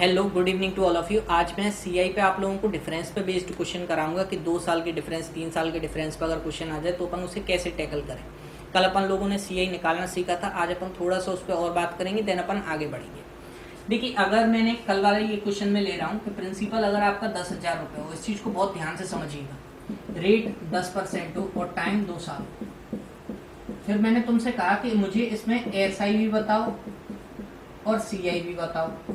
Hello good evening to all of you. आज मैं CI पे आप लोगों को डिफरेंस पे बेस्ड क्वेश्चन कराऊंगा कि 2 साल के डिफरेंस 3 साल के डिफरेंस पे अगर क्वेश्चन आ जाए तो अपन उसे कैसे टैकल करें। कल अपन लोगों ने सीआई निकालना सीखा था, आज अपन थोड़ा सा उस पर और बात करेंगे, देन अपन आगे बढ़ेंगे। देखिए, अगर मैंने कल वाले ये क्वेश्चन में ले रहा हूँ कि प्रिंसिपल अगर आपका 10,000 रुपये हो, इस चीज़ को बहुत ध्यान से समझिएगा। रेट 10% हो और टाइम 2 साल हो। फिर मैंने तुमसे कहा कि मुझे इसमें एसआई भी बताओ और सीआई भी बताओ।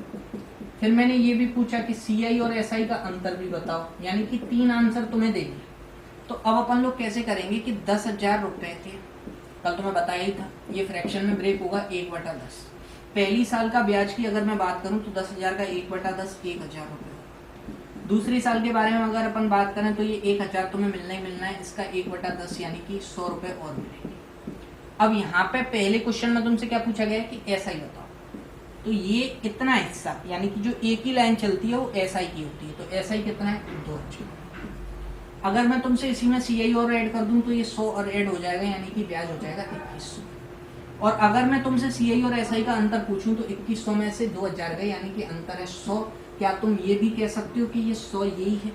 फिर मैंने ये भी पूछा कि सीआई और एसआई का अंतर भी बताओ, यानी कि 3 आंसर तुम्हें दे दिए। तो अब अपन लोग कैसे करेंगे कि 10,000 रुपये के, कल तुम्हें बताया ही था, ये फ्रैक्शन में ब्रेक होगा 1/10। पहली साल का ब्याज की अगर मैं बात करूं तो 10,000 का 1/10 1,000 रुपये। दूसरी साल के बारे में अगर अपन बात करें तो ये 1,000 तुम्हें मिलना ही मिलना है, इसका 1/10 यानी कि 100 रुपये और मिलेंगे। अब यहाँ पे पहले क्वेश्चन में तुमसे क्या पूछा गया है कि एसआई बताओ, तो ये कितना हिस्सा, यानी कि जो एक ही लाइन चलती है वो एसआई की होती है, तो एसआई कितना है 2,000। अगर मैं तुमसे इसी में सीआई और ऐड कर दूं तो ये 100 और ऐड हो जाएगा, यानी कि ब्याज हो जाएगा 2100। और अगर मैं तुमसे सीआई और एसआई का अंतर पूछूं तो 2100 में से 2,000 गए, यानी कि अंतर है 100। क्या तुम ये भी कह सकते हो कि ये 100 यही है,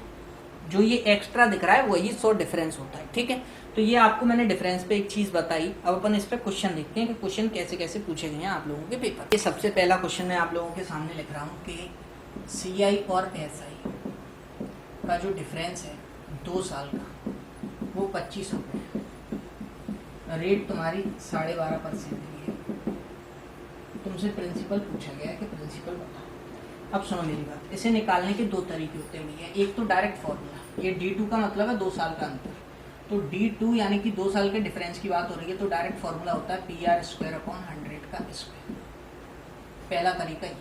जो ये एक्स्ट्रा दिख रहा है वही 100 डिफरेंस होता है, ठीक है। तो ये आपको मैंने डिफरेंस पे एक चीज़ बताई। अब अपन इस पर क्वेश्चन देखते हैं कि क्वेश्चन कैसे कैसे पूछे गए हैं आप लोगों के पेपर। ये सबसे पहला क्वेश्चन मैं आप लोगों के सामने लिख रहा हूँ कि सीआई और एसआई का जो डिफरेंस है 2 साल का वो 25 रुपये है। रेट तुम्हारी 12.5% की है। तुमसे प्रिंसिपल पूछा गया है कि प्रिंसिपल बताओ। अब सुनो मेरी बात, इसे निकालने के 2 तरीके होते हैं भैया। एक तो डायरेक्ट फॉर्मूला, ये D2 का मतलब है 2 साल का अंतर, तो D2 यानी कि 2 साल के डिफरेंस की बात हो रही है, तो डायरेक्ट फॉर्मूला होता है PR² का स्क्वायर। पहला तरीका ये।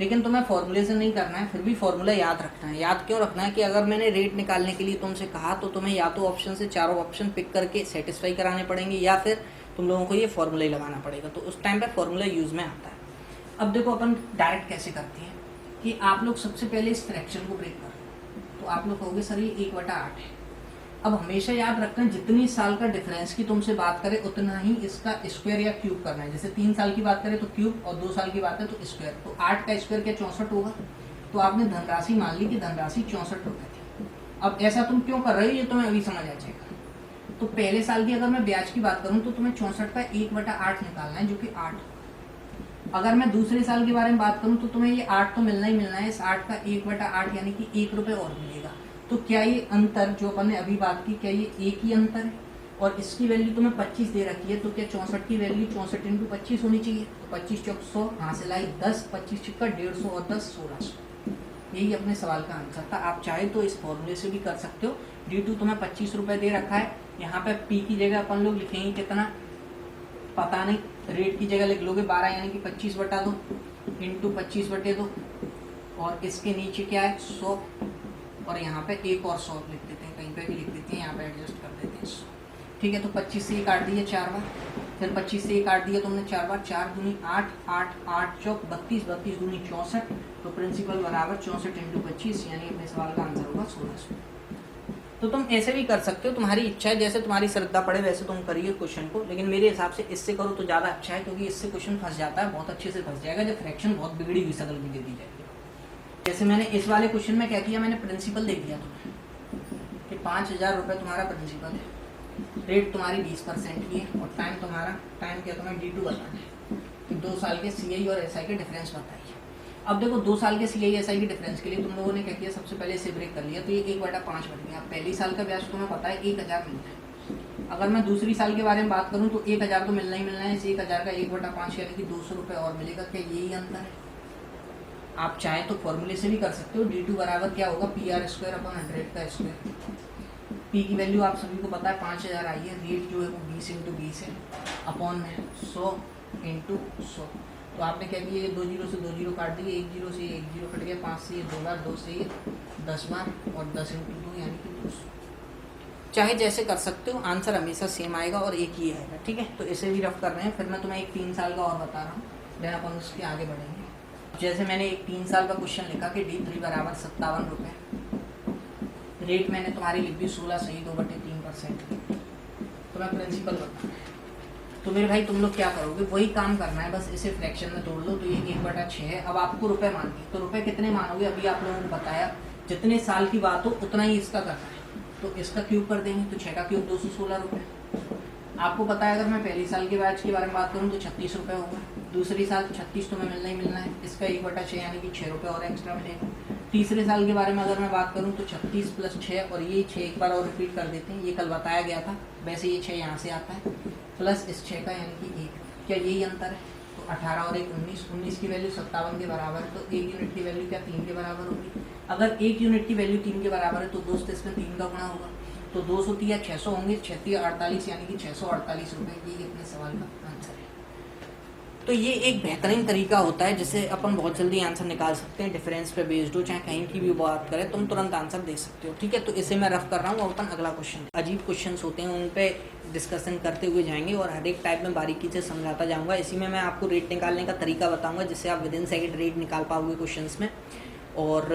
लेकिन तुम्हें फॉर्मूले से नहीं करना है, फिर भी फॉर्मूला याद रखना है। याद क्यों रखना है कि अगर मैंने रेट निकालने के लिए तुमसे कहा तो तुम्हें या तो ऑप्शन से चारों ऑप्शन पिक करके सेटिस्फाई कराने पड़ेंगे, या फिर तुम लोगों को ये फॉर्मूला ही लगाना पड़ेगा, तो उस टाइम पर फॉर्मूला यूज़ में आता है। अब देखो अपन डायरेक्ट कैसे करते हैं कि आप लोग सबसे पहले इस फ्रैक्शन को ब्रेक करो, तो आप लोग कहोगे सर ये 1/8 है। अब हमेशा याद रखना, जितनी साल का डिफरेंस की तुमसे बात करें उतना ही इसका स्क्वायर या क्यूब करना है। जैसे 3 साल की बात करें तो क्यूब, और 2 साल की बात है तो स्क्वायर। तो 8 का स्क्वायर क्या 64 होगा, तो आपने धनराशि मान ली कि धनराशि 64 रुपये थी। अब ऐसा तुम क्यों कर रहे हो ये तुम्हें अभी समझ आ जाएगा। तो पहले साल की अगर मैं ब्याज की बात करूँ तो तुम्हें 64 का 1/8 निकालना है, जो कि 8। अगर मैं दूसरे साल के बारे में बात करूँ तो तुम्हें ये 8 तो मिलना ही मिलना है, इस 8 का 1/8 यानी कि 1 रुपये और मिलेगा। तो क्या ये अंतर जो अपन ने अभी बात की, क्या ये एक ही अंतर है? और इसकी वैल्यू तुम्हें 25 दे रखी है, तो क्या 64 की वैल्यू 64 × 25 होनी चाहिए? तो 25 चौक 100, हासिल आई 10, 25 चौका 150 और 10 1600। यही अपने सवाल का आंसर था। आप चाहे तो इस फॉर्मूले से भी कर सकते हो। D2 तुम्हें 25 रुपये दे रखा है, यहाँ पे P की जगह अपन लोग लिखेंगे कितना पता नहीं, रेट की जगह लिख लोगे 12, यानी कि 25/2 × 25/2, और इसके नीचे क्या है 100, और यहाँ पे एक और 100 लिख देते हैं, कहीं पे भी लिख देते हैं, यहाँ पे एडजस्ट कर देते हैं 100, ठीक है। तो 25 से ये काट दिए 4 बार, फिर 25 से ये काट दिया तुमने 4 बार, 4 दूनी 8, 8 8 चौक 32, 32 दूनी 64, तो प्रिंसिपल बराबर 64 × 25, यानी अपने सवाल का आंसर होगा 1600। तो तुम ऐसे भी कर सकते हो, तुम्हारी इच्छा है, जैसे तुम्हारी श्रद्धा पड़े वैसे तुम करिए क्वेश्चन को, लेकिन मेरे हिसाब से इससे करो तो ज़्यादा अच्छा है, क्योंकि इससे क्वेश्चन फंस जाता है, बहुत अच्छे से फंस जाएगा जब फ्रैक्शन बहुत बिगड़ी हुई शक्ल में दे दी जाएगी। जैसे मैंने इस वाले क्वेश्चन में क्या किया, मैंने प्रिंसिपल दे दिया तुम्हें कि 5,000 रुपये तुम्हारा प्रिंसिपल है, रेट तुम्हारी 20% की है, और टाइम तुम्हारा, टाइम क्या तुम्हें D2 बताना है कि 2 साल के सीआई और एसआई के डिफरेंस बताइए। अब देखो 2 साल के सीआई एसआई के डिफरेंस के लिए तुम लोगों ने क्या किया, सबसे पहले इसे ब्रेक कर लिया, तो ये 1/5 बन गया। पहली साल का ब्याज तुम्हें पता है 1,000 मिलता है। अगर मैं दूसरी साल के बारे में बात करूँ तो 1,000 तो मिलना ही मिलना है, इस 1,000 का 1/5 यानी कि 200 रुपये और मिलेगा। क्या यही अंतर है? आप चाहें तो फॉर्मूले से भी कर सकते हो। D2 बराबर क्या होगा, PR² का स्क्वायर। P की वैल्यू आप सभी को पता है 5,000 आई है, रेट जो है वो 20 × 20 है, अपॉन में 100 × 100। तो आपने क्या किया, 2 0 से 2 0 काट दिए, 1 0 से 1 0 कट गया, 5 से ये 2 बार, 2 से ये 10 बार, और 10 × 2 यानी कि 200। चाहे जैसे कर सकते हो, आंसर हमेशा सेम आएगा और एक ही आएगा, ठीक है। तो इसे भी रफ कर रहे हैं। फिर मैं तुम्हें एक 3 साल का और बता रहा हूँ, देन अपन उसके आगे बढ़ेंगे। जैसे मैंने एक 3 साल का क्वेश्चन लिखा कि D3 बराबर 57 रुपये, रेट मैंने तुम्हारी लिख दी 16 सही 2/3%, तो मैं प्रिंसिपल बताना है। तो मेरे भाई तुम लोग क्या करोगे, वही काम करना है, बस इसे फ्रैक्शन में तोड़ लो। तो ये 1/6 है। अब आपको रुपए मानिए, तो रुपए कितने मानोगे, अभी आप लोगों को बताया जितने साल की बात हो उतना ही इसका करना है। तो इसका क्यूब कर देंगे, तो 6 का क्यूब 216 रुपये। आपको पता है अगर मैं पहली साल के ब्याज के बारे में बात करूँ तो 36 रुपये होगा। दूसरी साल तो 36 तुम्हें मिलना ही मिलना है, इसका 1/6 यानी कि 6 रुपये और एक्स्ट्रा मिलेगा। तीसरे साल के बारे में अगर मैं बात करूँ तो 36 + 6 और ये 6 एक बार और रिपीट कर देते हैं, ये कल बताया गया था, वैसे ये 6 यहाँ से आता है प्लस इस 6 का यानी कि 1। क्या यही अंतर है? तो 18 और 1 19, 19 की वैल्यू 57 के बराबर है, तो 1 यूनिट की वैल्यू क्या 3 के बराबर होगी। अगर 1 यूनिट की वैल्यू 3 के बराबर है तो दोस्त इसमें 3 का गुणा होगा, तो 200 या 600 होंगे, 6 48 यानी कि 648 रुपये। ये अपने सवाल का आंसर है। तो ये एक बेहतरीन तरीका होता है जिससे अपन बहुत जल्दी आंसर निकाल सकते हैं, डिफरेंस पे बेस्ड हो, चाहे कहीं की भी बात करें तुम तुरंत आंसर दे सकते हो। ठीक है, तो इसे मैं रफ कर रहा हूँ। और अपन अगला क्वेश्चन, अजीब क्वेश्चंस होते हैं उन पे डिस्कशन करते हुए जाएंगे और हर एक टाइप में बारीकी से समझाता जाऊँगा। इसी में मैं आपको रेट निकालने का तरीका बताऊँगा जिससे आप विदिन सेकेंड रेट निकाल पाओगे क्वेश्चन में। और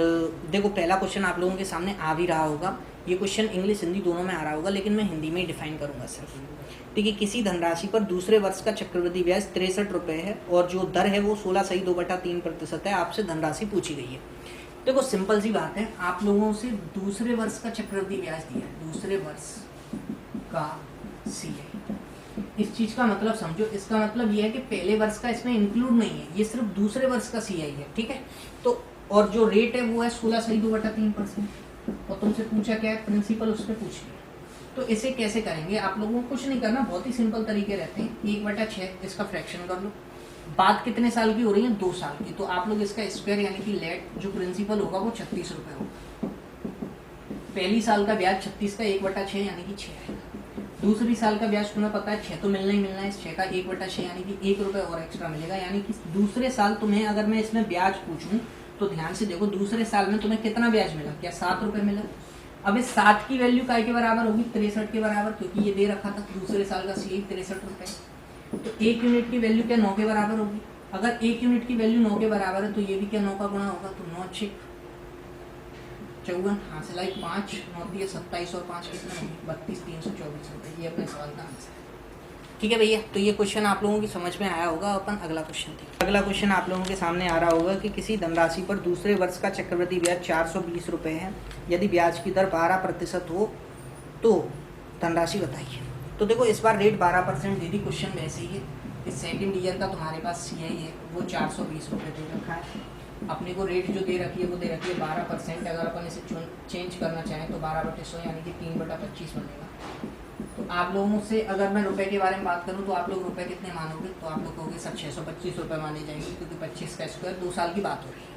देखो पहला क्वेश्चन आप लोगों के सामने आ भी रहा होगा, ये क्वेश्चन इंग्लिश हिंदी दोनों में आ रहा होगा, लेकिन मैं हिंदी में ही डिफाइन करूँगा सिर्फ। ठीक है, किसी धनराशि पर दूसरे वर्ष का चक्रवृद्धि ब्याज 63 रुपये है और जो दर है वो 16.2/3% है। आपसे धनराशि पूछी गई है। देखो सिंपल सी बात है, आप लोगों से दूसरे वर्ष का चक्रवृद्धि ब्याज दिया है, दूसरे वर्ष का CI। इस चीज का मतलब समझो, इसका मतलब ये है कि पहले वर्ष का इसमें इंक्लूड नहीं है, ये सिर्फ दूसरे वर्ष का CI है। ठीक है, तो और जो रेट है वो है 16.2/3%। और तुमसे पूछा क्या है, प्रिंसिपल उस पर पूछ लिया। तो इसे कैसे करेंगे, आप लोगों को कुछ नहीं करना, बहुत ही सिंपल तरीके रहते हैं। 1/6 इसका फ्रैक्शन कर लो। बात कितने साल की हो रही है, 2 साल की, तो आप लोग इसका स्क्वायर यानी कि लेट जो प्रिंसिपल होगा वो 36 रुपये होगा। पहली साल का ब्याज 36 का 1/6 यानी कि 6 है। दूसरी साल का ब्याज तुम्हें पता है 6 तो मिलना ही मिलना है, इस 6 का 1/6 यानी कि 1 रुपये और एक्स्ट्रा मिलेगा। यानी कि दूसरे साल तुम्हें अगर मैं इसमें ब्याज पूछूं तो ध्यान से देखो, दूसरे साल में तुम्हें कितना ब्याज मिला, क्या 7 रुपये मिला। अब इस 7 की वैल्यू काय के बराबर होगी, 63 के बराबर, क्योंकि ये दे रखा था दूसरे साल का CI 63 रुपये। तो 1 यूनिट की वैल्यू क्या 9 के बराबर होगी। अगर 1 यूनिट की वैल्यू 9 के बराबर है तो ये भी क्या 9 का गुणा होगा, तो 9 6 54 हासिल आई 5 9 दिए 27 और 5 कितना होगी 32, 324 रुपये। ये अपने सवाल का आंसर है। ठीक है भैया, तो ये क्वेश्चन आप लोगों की समझ में आया होगा। अपन अगला क्वेश्चन देखिए। अगला क्वेश्चन आप लोगों के सामने आ रहा होगा कि किसी धनराशि पर दूसरे वर्ष का चक्रवृद्धि ब्याज 420 रुपये है, यदि ब्याज की दर 12% हो तो धनराशि बताइए। तो देखो इस बार रेट 12% दे दी, क्वेश्चन वैसे ही है कि सेकेंड ईयर का तुम्हारे पास CI है वो 420 रुपये दे रखा है। अपने को रेट जो दे रखी है वो दे रखी है 12%। अगर अपन इसे चेंज करना चाहें तो 12/100 यानी कि 3/25 बनेगा। तो आप लोगों से अगर मैं रुपए के बारे में बात करूं तो आप लोग रुपए कितने मानोगे, तो आप लोग कहोगे सर 625 रुपये माने जाएंगे, क्योंकि 25 का स्क्वायर 2 साल की बात हो रही है।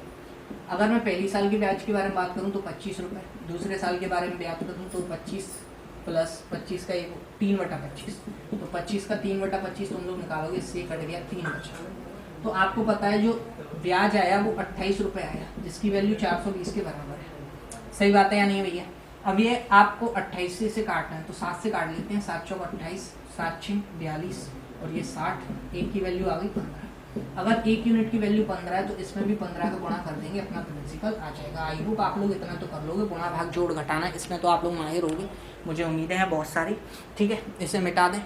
अगर मैं पहली साल के ब्याज के बारे में बात करूं तो 25 रुपये, दूसरे साल के बारे में ब्याज करूँ तो 25 + 25 का 3/25, तो 25 का 3/25 तुम लोग निकालोगे, इससे कट गया 3 बचा। तो आपको पता है जो ब्याज आया वो 28 रुपये आया, जिसकी वैल्यू 420 के बराबर है। सही बात है या नहीं भैया। अब ये आपको 28 से काटना है, तो 7 से काट लेते हैं, 7 चौक 28, 7 6 42 और ये 60, 1 की वैल्यू आ गई 15। अगर 1 यूनिट की वैल्यू 15 है तो इसमें भी 15 का गुणा कर देंगे, अपना प्रिंसिपल आ जाएगा। आई होप आप लोग इतना तो कर लोगे, गुणा भाग जोड़ घटाना इसमें तो आप लोग माहिर होगे, मुझे उम्मीदें हैं बहुत सारी। ठीक है, इसे मिटा दें।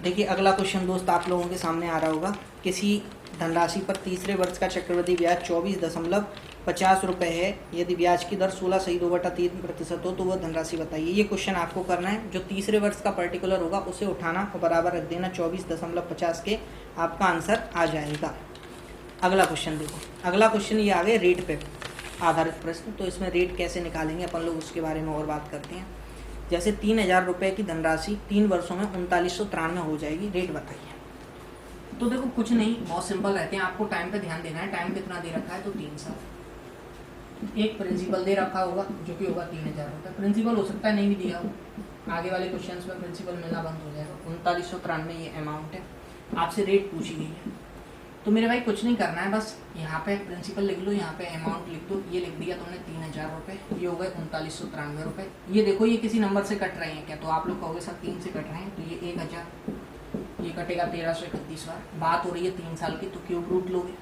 देखिए अगला क्वेश्चन दोस्त आप लोगों के सामने आ रहा होगा, किसी धनराशि पर तीसरे वर्ष का चक्रवृद्धि ब्याज 24.50 रुपये है, यदि ब्याज की दर 16.2/3% हो तो वह धनराशि बताइए। ये क्वेश्चन आपको करना है, जो तीसरे वर्ष का पर्टिकुलर होगा उसे उठाना और बराबर रख देना 24.50 के, आपका आंसर आ जाएगा। अगला क्वेश्चन देखो, अगला क्वेश्चन ये आ गए रेट पे आधारित प्रश्न। तो इसमें रेट कैसे निकालेंगे अपन लोग उसके बारे में और बात करते हैं। जैसे 3000 रुपये की धनराशि 3 वर्षों में 3993 हो जाएगी, रेट बताइए। तो देखो कुछ नहीं, बहुत सिंपल रहते हैं, आपको टाइम पे ध्यान देना है। टाइम कितना दे रखा है, तो 3 साल। एक प्रिंसिपल दे रखा होगा जो कि होगा 3000 रुपये। प्रिंसिपल हो सकता है नहीं भी दिया हो, आगे वाले क्वेश्चंस में प्रिंसिपल मिलना बंद हो जाएगा। 3993 ये अमाउंट है, आपसे रेट पूछी गई है। तो मेरे भाई कुछ नहीं करना है, बस यहाँ पे प्रिंसिपल लिख लो, यहाँ पे अमाउंट लिख दो। ये लिख दिया तुमने 3000 रुपये, ये हो गए 3993 रुपये। ये देखो ये किसी नंबर से कट रहे हैं क्या, तो आप लोग कहोगे सर 3 से कट रहे हैं, तो ये 1000, ये कटेगा 1331 बार। बात हो रही है 3 साल की, तो क्यूब रूट लोगे।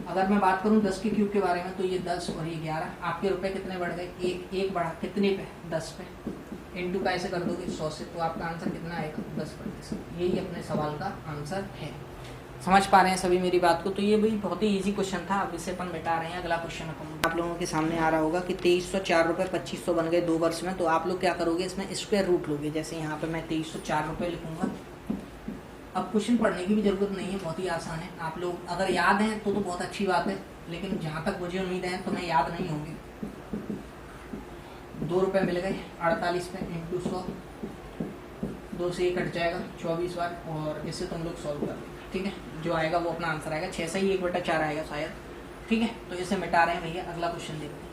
अगर मैं बात करूँ 10 के क्यूब के बारे में तो ये 10 और ये 11। आपके रुपए कितने बढ़ गए, एक बढ़ा, कितने पे, 10 पे। इनटू का ऐसे कर दोगे 100 से, तो आपका आंसर कितना आएगा 10%। यही अपने सवाल का आंसर है। समझ पा रहे हैं सभी मेरी बात को? तो ये भी बहुत ही इजी क्वेश्चन था। अब इसे अपन मिटा रहे हैं। अगला क्वेश्चन अपन आप लोगों के सामने आ रहा होगा कि 2304 रुपये 2500 बन गए 2 वर्ष में। तो आप लोग क्या करोगे, इसमें स्क्वायर रूट लोगे। जैसे यहाँ पे मैं 2304 रुपये लिखूंगा। अब क्वेश्चन पढ़ने की भी जरूरत नहीं है, बहुत ही आसान है। आप लोग अगर याद हैं तो बहुत अच्छी बात है, लेकिन जहाँ तक मुझे उम्मीद है तुम्हें याद नहीं होंगे। 2 रुपये मिल गए 48 पे इंटू 100, 2 से 1 कट जाएगा 24 बार, और इसे तुम लोग सॉल्व कर लो। ठीक है, जो आएगा वो अपना आंसर आएगा। 6 से ही 1/4 आएगा शायद। ठीक है, तो इसे मिटा रहे हैं भैया। अगला क्वेश्चन देखते हैं।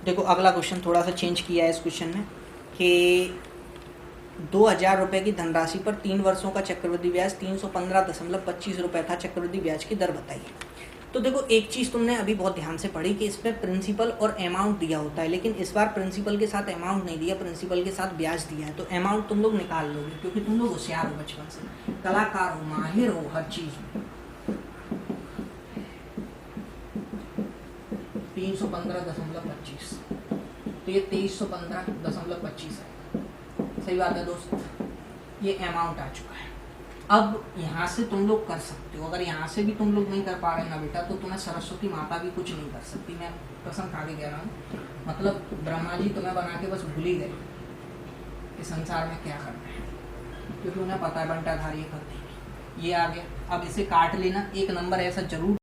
देखो अगला क्वेश्चन थोड़ा सा चेंज किया है इस क्वेश्चन में कि 2000 रुपये की धनराशि पर 3 वर्षों का चक्रवृद्धि ब्याज 315.25 रुपये था। चक्रवृद्धि ब्याज की दर बताइए। तो देखो एक चीज़ तुमने अभी बहुत ध्यान से पढ़ी कि इसमें प्रिंसिपल और अमाउंट दिया होता है, लेकिन इस बार प्रिंसिपल के साथ अमाउंट नहीं दिया, प्रिंसिपल के साथ ब्याज दिया है। तो अमाउंट तुम लोग निकाल लोगे, क्योंकि तुम लोग होशियार हो, बचपन से कलाकार हो, माहिर हो हर चीज़ में। 315.25, तो ये 2315.25 है। सही बात है दोस्त, ये अमाउंट आ चुका है। अब यहाँ से तुम लोग कर सकते हो। अगर यहाँ से भी तुम लोग नहीं कर पा रहे ना बेटा, तो तुम्हें सरस्वती माता भी कुछ नहीं कर सकती। मैं कसम खा के कह रहा हूँ, मतलब ब्रह्मा जी तुम्हें बना के बस भूल ही गए कि संसार में क्या करना है, क्योंकि उन्हें पता है बंटाधारी कर देंगे। ये आ गया। अब इसे काट लेना, एक नंबर ऐसा जरूर